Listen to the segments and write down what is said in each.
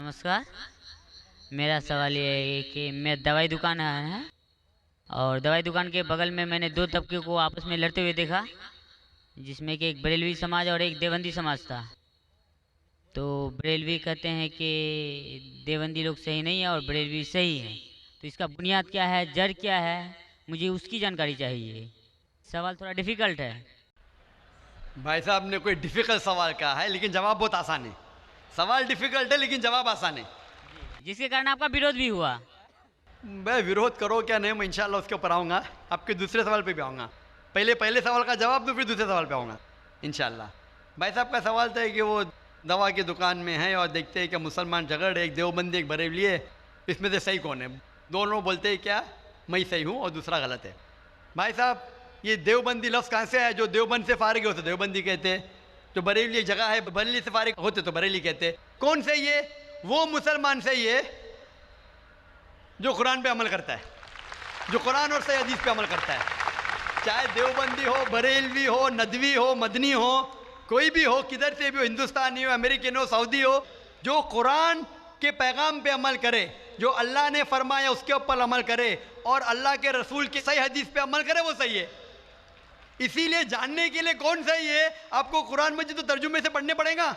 नमस्कार। मेरा सवाल ये है कि मैं दवाई दुकान है और दवाई दुकान के बगल में मैंने दो तबके को आपस में लड़ते हुए देखा, जिसमें कि एक बरेलवी समाज और एक देवबंदी समाज था। तो बरेलवी कहते हैं कि देवबंदी लोग सही नहीं है और बरेलवी सही है, तो इसका बुनियाद क्या है, जड़ क्या है, मुझे उसकी जानकारी चाहिए। सवाल थोड़ा डिफिकल्ट है। भाई साहब ने कोई डिफिकल्ट सवाल कहा है, लेकिन जवाब बहुत आसान है। सवाल डिफिकल्ट है लेकिन जवाब आसान है। जिसके कारण आपका विरोध भी हुआ। मैं विरोध करो क्या नहीं, मैं इंशाल्लाह उसके ऊपर आऊँगा, आपके दूसरे सवाल पे भी आऊँगा। पहले सवाल का जवाब दूँ फिर दूसरे सवाल पे आऊँगा इंशाल्लाह। भाई साहब का सवाल था कि वो दवा की दुकान में है और देखते हैं कि मुसलमान झगड़ रहे, एक देवबंदी एक बरेलवी है, इसमें से सही कौन है? दोनों बोलते हैं क्या मैं सही हूँ और दूसरा गलत है। भाई साहब ये देवबंदी लफ्ज़ कहाँ से है? जो देवबंद से फारिग होते देवबंदी कहते हैं, जो बरेली एक जगह है बरेली से फारिग होते तो बरेली कहते हैं। कौन सही है? वो मुसलमान सही है जो कुरान पे अमल करता है, जो कुरान और सही हदीस पे अमल करता है। चाहे देवबंदी हो, बरेलवी हो, नदवी हो, मदनी हो, कोई भी हो, किधर से भी हो, हिंदुस्तानी हो, अमेरिकन हो, सऊदी हो, जो कुरान के पैगाम पे अमल करे, जो अल्लाह ने फरमाया उसके ऊपर अमल करे और अल्लाह के रसूल की सही हदीस पे अमल करे, वो सही है। इसीलिए जानने के लिए कौन सही है आपको कुरान मजीद तो तर्जुमे से पढ़ने पड़ेगा।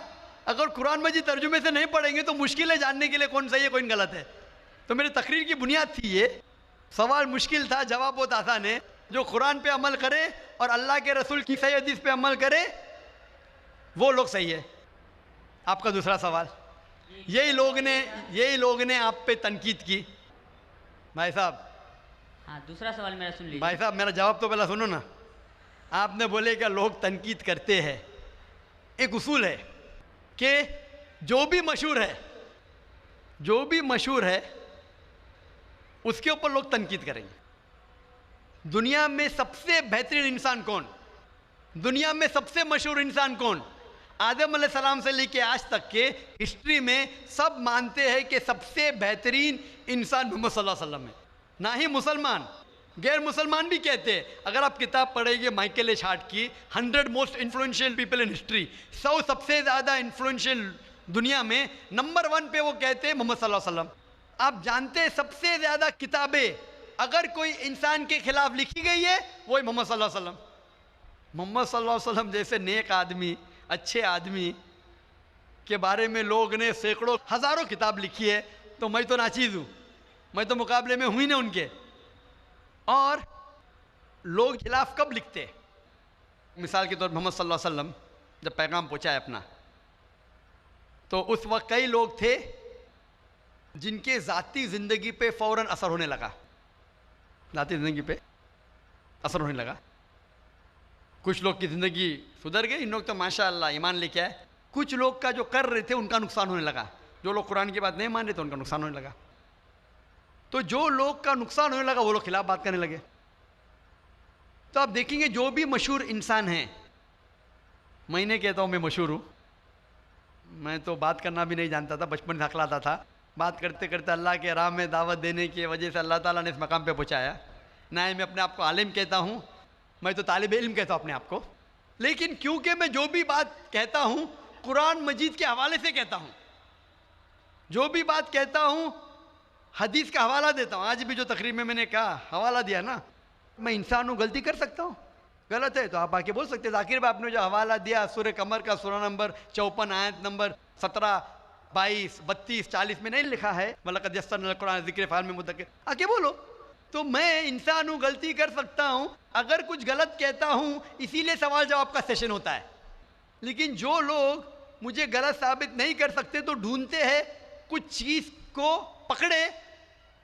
अगर कुरान मजीद तर्जुमे से नहीं पढ़ेंगे तो मुश्किल है जानने के लिए कौन सही है कौन गलत है। तो मेरी तकरीर की बुनियाद थी ये। सवाल मुश्किल था, जवाब बहुत आसान है। जो कुरान पे अमल करे और अल्लाह के रसूल की सही हदीस पे अमल करे वो लोग सही है। आपका दूसरा सवाल, यही लोग ने आप पे तनकीद की। भाई साहब, हाँ, दूसरा सवाल मेरा सुन लीजिए। भाई साहब मेरा जवाब तो पहला सुनो ना। आपने बोले क्या लोग तनकीद करते हैं। एक उसूल है कि जो भी मशहूर है उसके ऊपर लोग तनकीद करेंगे। दुनिया में सबसे बेहतरीन इंसान कौन, दुनिया में सबसे मशहूर इंसान कौन? आदम अलैहिस्सलाम से लेके आज तक के हिस्ट्री में सब मानते हैं कि सबसे बेहतरीन इंसान मोहम्मद सल्लल्लाहु अलैहि वसल्लम है। ना ही मुसलमान, गैर मुसलमान भी कहते हैं। अगर आप किताब पढ़ेंगे माइकल एच हार्ट की 100 most influential people in history, 100 सबसे ज़्यादा इन्फ्लुएंशियल दुनिया में, नंबर 1 पे वो कहते हैं मोहम्मद सल्लल्लाहु अलैहि वसल्लम। आप जानते हैं सबसे ज़्यादा किताबें अगर कोई इंसान के खिलाफ लिखी गई है वही मोहम्मद सल्लल्लाहु अलैहि वसल्लम। मोहम्मद सल्लल्लाहु अलैहि वसल्लम जैसे नेक आदमी, अच्छे आदमी के बारे में लोग ने सैकड़ों हज़ारों किताब लिखी है, तो मैं तो नाचीज़ हूँ, मैं तो मुकाबले में हुई ना उनके। और लोग खिलाफ कब लिखते हैं? मिसाल के तौर पर मोहम्मद सल्लल्लाहु अलैहि वसल्लम जब पैगाम पहुँचा है अपना, तो उस वक्त कई लोग थे जिनके ज़ाती ज़िंदगी पे फ़ौरन असर होने लगा, ज़ाती ज़िंदगी पे असर होने लगा। कुछ लोग की ज़िंदगी सुधर गई, इन लोग तो माशाअल्लाह ईमान लेके आए। कुछ लोग का जो कर रहे थे उनका नुकसान होने लगा, जो लोग कुरान की बात नहीं मान रहे थे उनका नुकसान होने लगा। तो जो लोग का नुकसान होने लगा वो लोग खिलाफ बात करने लगे। तो आप देखेंगे जो भी मशहूर इंसान हैं, मैं नहीं कहता हूँ मैं मशहूर हूँ, मैं तो बात करना भी नहीं जानता था, बचपन से हकलाता था। बात करते करते अल्लाह के राह में दावत देने की वजह से अल्लाह ताला ने इस मकाम पे पहुँचाया। ना ही मैं अपने आप को आलिम कहता हूँ, मैं तो तालिब इल्म कहता हूँ अपने आप को। लेकिन क्योंकि मैं जो भी बात कहता हूँ कुरान मजीद के हवाले से कहता हूँ, जो भी बात कहता हूँ हदीस का हवाला देता हूँ। आज भी जो तकरीर में मैंने कहा हवाला दिया ना, मैं इंसान हूँ, गलती कर सकता हूँ, गलत है तो आप आके बोल सकते हैं। जाकिर भाई आपने जो हवाला दिया सूरह कमर का सूरह नंबर 54 आयत नंबर 17, 22, 32, 40 में नहीं लिखा है वलक़द यस्सरनल कुरान ज़िक्र फ़हल मिन मुद्दकिर, आके बोलो। तो मैं इंसान हूँ, गलती कर सकता हूँ, अगर कुछ गलत कहता हूँ इसीलिए सवाल जवाब का सेशन होता है। लेकिन जो लोग मुझे गलत साबित नहीं कर सकते तो ढूंढते हैं कुछ चीज़ को पकड़े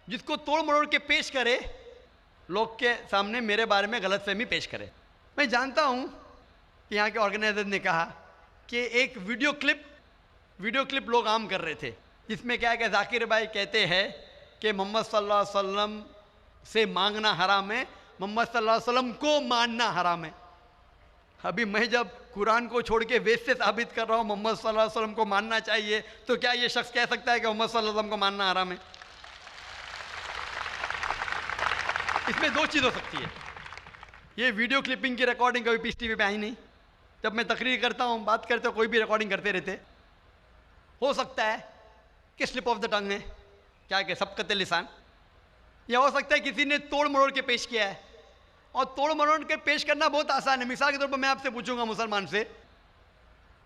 जिसको तोड़ मरोड़ के पेश करे, लोग के सामने मेरे बारे में गलतफहमी पेश करे। मैं जानता हूँ कि यहाँ के ऑर्गेनाइजर ने कहा कि एक वीडियो क्लिप लोग आम कर रहे थे, जिसमें क्या है कि जाकिर भाई कहते हैं कि मोहम्मद सल्लल्लाहु अलैहि वसल्लम से मांगना हराम है, मोहम्मद सल्लल्लाहु अलैहि वसल्लम को मानना हराम है। अभी मैं जब कुरान को छोड़ के वेद से साबित कर रहा हूँ मोहम्मद सल्लल्लाहु अलैहि वसल्लम को मानना चाहिए, तो क्या ये शख्स कह सकता है कि मोहम्मद सल्लल्लाहु अलैहि वसल्लम को मानना हराम है? इसमें दो चीज़ हो सकती है। ये वीडियो क्लिपिंग की रिकॉर्डिंग कभी पीस टीवी पे आई नहीं। जब मैं तकरीर करता हूँ, बात करते हो, कोई भी रिकॉर्डिंग करते रहते। हो सकता है کہ स्लिप ऑफ द टंग है, क्या कि सबकत लिसान। यह हो सकता है किसी ने तोड़ मरोड़ के पेश किया है, और तोड़ मरोड़ के पेश करना बहुत आसान है। मिसाल के तौर पर मैं आपसे पूछूंगा मुसलमान से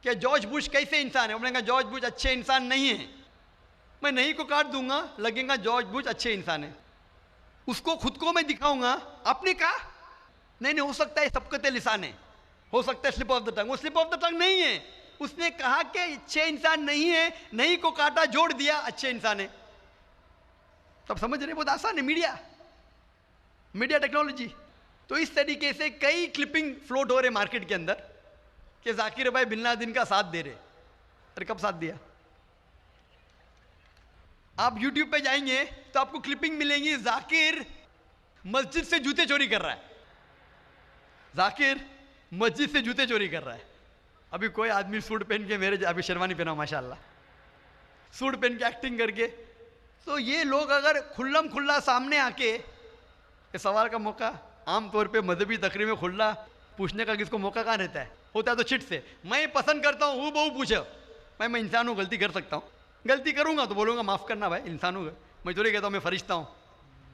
कि जॉर्ज बुश कैसे इंसान है, उन्होंने कहा जॉर्ज बुश अच्छे इंसान नहीं है, मैं नहीं को काट दूंगा, लगेगा जॉर्ज बुश अच्छे इंसान है। उसको खुद को मैं दिखाऊंगा, आपने कहा नहीं नहीं, हो सकता है सबकत लिसान है, हो सकता है स्लिप ऑफ द टंग। वो स्लिप ऑफ द टंग नहीं है, उसने कहा कि अच्छे इंसान नहीं है, नहीं को काटा, जोड़ दिया, अच्छे इंसान है। तब समझ रहे, बहुत आसान है। Media technology. तो इस तरीके से कई क्लिपिंग फ्लोट हो रहे मार्केट के अंदर कि जाकिर भाई बिन लादेन का साथ दे रहे। अरे कब साथ दिया? आप YouTube पे जाएंगे तो आपको क्लिपिंग मिलेंगी, जाकिर मस्जिद से जूते चोरी कर रहा है, जाकिर मस्जिद से जूते चोरी कर रहा है। अभी कोई आदमी सूट पहन के, मेरे अभी शेरवानी पहना माशाल्लाह, सूट पहन के एक्टिंग करके, तो ये लोग अगर खुल्लम खुल्ला सामने आके, इस सवाल का मौका आमतौर पे मजहबी तकरीर में खुल्ला पूछने का किसको मौका कहाँ रहता है? होता है तो चिट से। मैं पसंद करता हूँ हूँ बहू पूछो, मैं इंसान हूँ, गलती कर सकता हूँ, गलती करूँगा तो बोलूँगा माफ़ करना भाई, इंसान हूँ, मैं थोड़ी कहता हूँ मैं फरिश्ता हूँ,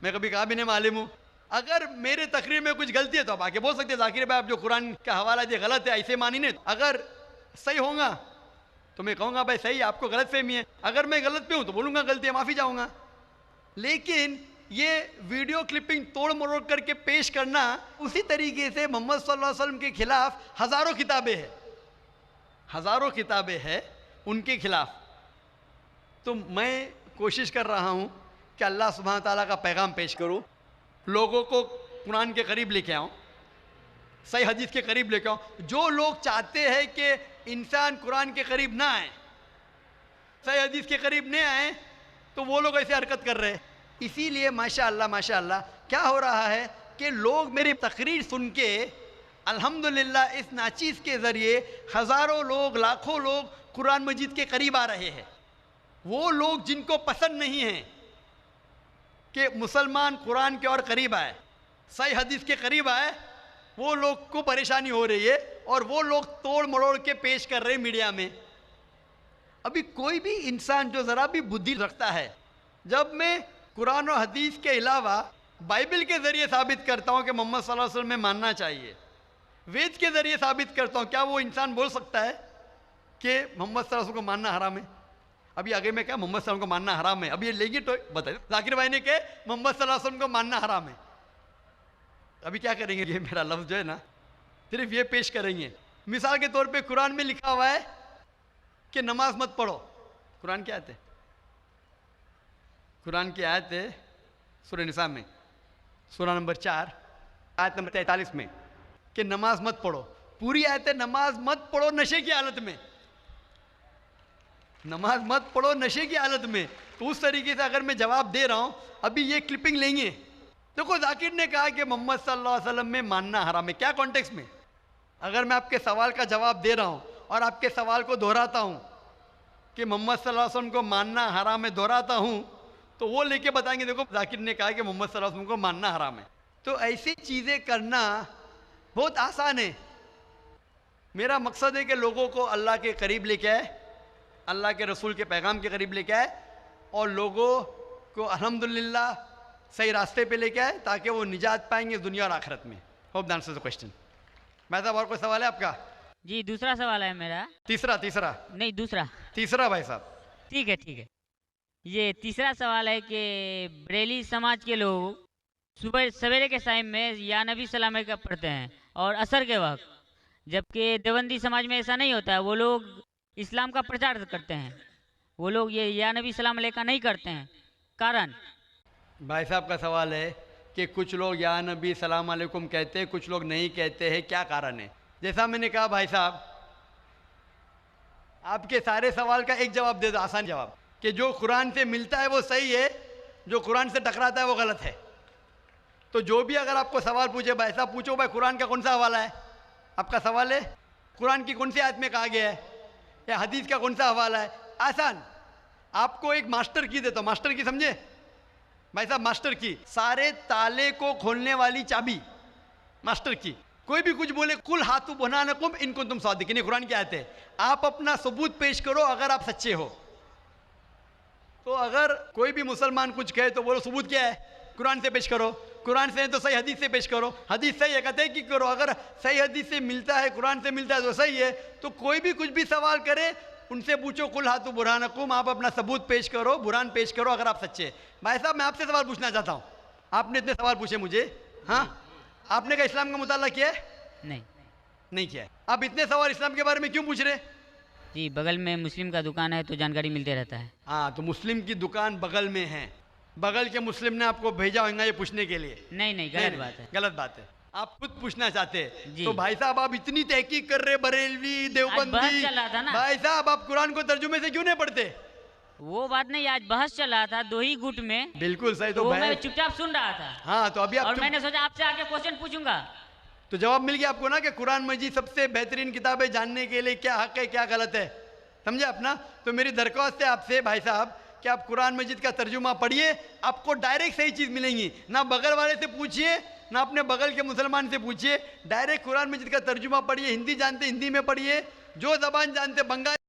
मैं कभी कहा भी नहीं मालूम हूँ। अगर मेरे तकरीर में कुछ गलती है तो आप आके बोल सकते हैं जाकिर भाई आप जो कुरान का हवाला दिया गलत है, ऐसे मानी नहीं। अगर सही होगा तो मैं कहूँगा भाई सही, आपको गलत फहमी है। अगर मैं गलत पे हूँ तो बोलूँगा गलती है, माफ़ी चाहूँगा। लेकिन ये वीडियो क्लिपिंग तोड़ मरोड़ करके पेश करना, उसी तरीके से मोहम्मद सल्लल्लाहु अलैहि वसल्लम के खिलाफ हज़ारों किताबें हैं उनके खिलाफ। तो मैं कोशिश कर रहा हूँ कि अल्लाह सुब्हान ताला का पैगाम पेश करूँ, लोगों को कुरान के करीब लेके आऊँ, सही हदीस के करीब लेके आऊँ। जो लोग चाहते हैं कि इंसान कुरान के करीब ना आए, सही हदीस के करीब नहीं आए, तो वो लोग ऐसे हरकत कर रहे हैं। इसीलिए माशाअल्लाह क्या हो रहा है कि लोग मेरी तकरीर सुन के अल्हम्दुलिल्लाह इस नाचीज़ के ज़रिए हज़ारों लोग, लाखों लोग कुरान मजीद के करीब आ रहे हैं। वो लोग जिनको पसंद नहीं है कि मुसलमान कुरान के और करीब आए, सही हदीस के करीब आए, वो लोग को परेशानी हो रही है, और वो लोग तोड़ मरोड़ के पेश कर रहे हैं मीडिया में। अभी कोई भी इंसान जो ज़रा भी बुद्धि रखता है, जब मैं कुरान और हदीस के अलावा बाइबल के ज़रिए साबित करता हूँ कि मोहम्मद सल्लल्लाहु अलैहि वसल्लम में मानना चाहिए, वेद के ज़रिए साबित करता हूँ, क्या वो इंसान बोल सकता है कि मोहम्मद सल्लल्लाहु अलैहि वसल्लम को मानना हराम है? अभी आगे मैं क्या मोहम्मद सल्लल्लाहु अलैहि वसल्लम को मानना हराम है, अभी ये लेंगे तो बताइए। जाकिर भाई ने कहा मोहम्मद सल्लल्लाहु अलैहि वसल्लम को मानना हराम है, अभी क्या करेंगे? ये मेरा लफ्ज़ जो है ना, सिर्फ ये पेश करेंगे। मिसाल के तौर पे कुरान में लिखा हुआ है कि नमाज मत पढ़ो, कुरान की आयत है, कुरान की आयत है सूरह निसा में, सूरह नंबर 4 आयत नंबर 43 में, कि नमाज मत पढ़ो। पूरी आयत है नमाज मत पढ़ो नशे की हालत में, नमाज मत पढ़ो नशे की हालत में। तो उस तरीके से अगर मैं जवाब दे रहा हूँ, अभी ये क्लिपिंग लेंगे, देखो जाकिर ने कहा कि मोहम्मद सल्लल्लाहु अलैहि वसल्लम में मानना हराम है, क्या कॉन्टेक्स्ट में? अगर मैं आपके सवाल का जवाब दे रहा हूँ और आपके सवाल को दोहराता हूँ कि मोहम्मद सल्लल्लाहु अलैहि वसल्लम को मानना हराम है, दोहराता हूँ, तो वो लेके बताएंगे देखो जाकिर ने कहा कि मोहम्मद सल्लल्लाहु अलैहि वसल्लम को मानना हराम है। तो ऐसी चीज़ें करना बहुत आसान है। मेरा मकसद है कि लोगों को अल्लाह के करीब लेके आए, अल्लाह के रसूल के पैगाम के करीब लेके आए, और लोगों को अल्हम्दुलिल्लाह सही रास्ते पे लेके आए, ताकि वो निजात पाएंगे दुनिया और आखिरत में। Hope that answers the question. भाई साहब और कोई सवाल है आपका? जी दूसरा सवाल है मेरा। तीसरा नहीं दूसरा। तीसरा भाई साहब। ठीक है। ये तीसरा सवाल है कि बरेली समाज के लोग सुबह सवेरे के टाइम में या नबी सलाम का पढ़ते हैं और असर के वक्त, जबकि देवबंदी समाज में ऐसा नहीं होता है, वो लोग इस्लाम का प्रचार करते हैं, वो लोग ये या नबी सलाम का नहीं करते हैं, कारण? भाई साहब का सवाल है कि कुछ लोग या नबी सलाम अलैकुम कहते हैं, कुछ लोग नहीं कहते हैं, क्या कारण है? जैसा मैंने कहा भाई साहब, आपके सारे सवाल का एक जवाब दे दो, आसान जवाब, कि जो कुरान से मिलता है वो सही है, जो कुरान से टकराता है वो गलत है। तो जो भी अगर आपको सवाल पूछे, भाई साहब पूछो भाई कुरान का कौन सा हवाला है, आपका सवाल है कुरान की कौन सी आयत में कहा गया है, या हदीस का कौन सा हवाला है? आसान। आपको एक मास्टर की देता हूं, मास्टर की समझे भाई साहब, मास्टर की, सारे ताले को खोलने वाली चाबी, मास्टर की। कोई भी कुछ बोले, कुल हाथू बुरहानकुम इन कुंतुम सादिकीन, कुरान की आयत है। आप अपना सबूत पेश करो अगर आप सच्चे हो। تو اگر کوئی بھی مسلمان کچھ کہے تو بولو ثبوت کیا ہے؟ قرآن سے پیش کرو. قرآن سے تو صحیح حدیث سے پیش کرو. حدیث صحیح ہے کہتے کہ کرو. اگر صحیح حدیث سے ملتا ہے, قرآن سے ملتا ہے تو صحیح ہے. تو کوئی بھی کچھ بھی سوال کرے ان سے پوچھو قل ہاتو برہانکم, آپ اپنا ثبوت پیش کرو, برہان پیش کرو اگر آپ سچے. بھائی صاحب میں آپ سے سوال پوچھنا چاہتا ہوں. آپ نے اتنے سوال پوچھے مجھے, ہاں آپ نے کہا اسلام کا مطالعہ کیا ہے؟ نہیں نہیں کیا ہے. آپ اتنے سوال اسلام کے بارے میں کیوں پوچھ رہے؟ جی, بغل میں مسلم کا دکان ہے تو جانکاری ملتے رہتا ہے. ہاں تو مسلم کی دکان بغل میں ہے, بغل کے مسلم نے آپ کو بھیجا ہوگا یہ پوچھنے کے لیے؟ نہیں نہیں, غلط بات ہے. غلط بات ہے. آپ خود پوچھنا چاہتے ہیں جی. تو بھائی صاحب آپ اتنی تحقیق کر رہے, بریلوی آج دیوبندی, بحث چل رہا تھا نا. بھائی صاحب آپ قرآن کو ترجمے سے کیوں نہیں پڑھتے؟ وہ بات نہیں, آج بحث چل رہا تھا دو ہی گٹ میں, بالکل صحیح. تو تو وہ میں بھائی چپ چاپ سن رہا تھا ہاں تو ابھی اور آپ میں نے سوچا آپ سے آگے کوشچن پوچھوں گا. تو جواب مل گیا آپ کو نا کہ قرآن مجید سب سے بہترین کتاب ہے, جاننے کے لیے کیا حق ہے کیا غلط ہے, سمجھے اپنا. تو میری درخواست ہے آپ سے بھائی صاحب کہ آپ قرآن مجید کا ترجمہ پڑھیے, آپ کو ڈائریکٹ صحیح چیز ملیں گی. نہ بغل والے سے پوچھیے نہ اپنے بغل کے مسلمان سے پوچھیے, ڈائریکٹ قرآن مجید کا ترجمہ پڑھیے. ہندی جانتے ہندی میں پڑھیے, جو زبان جانتے بنگالی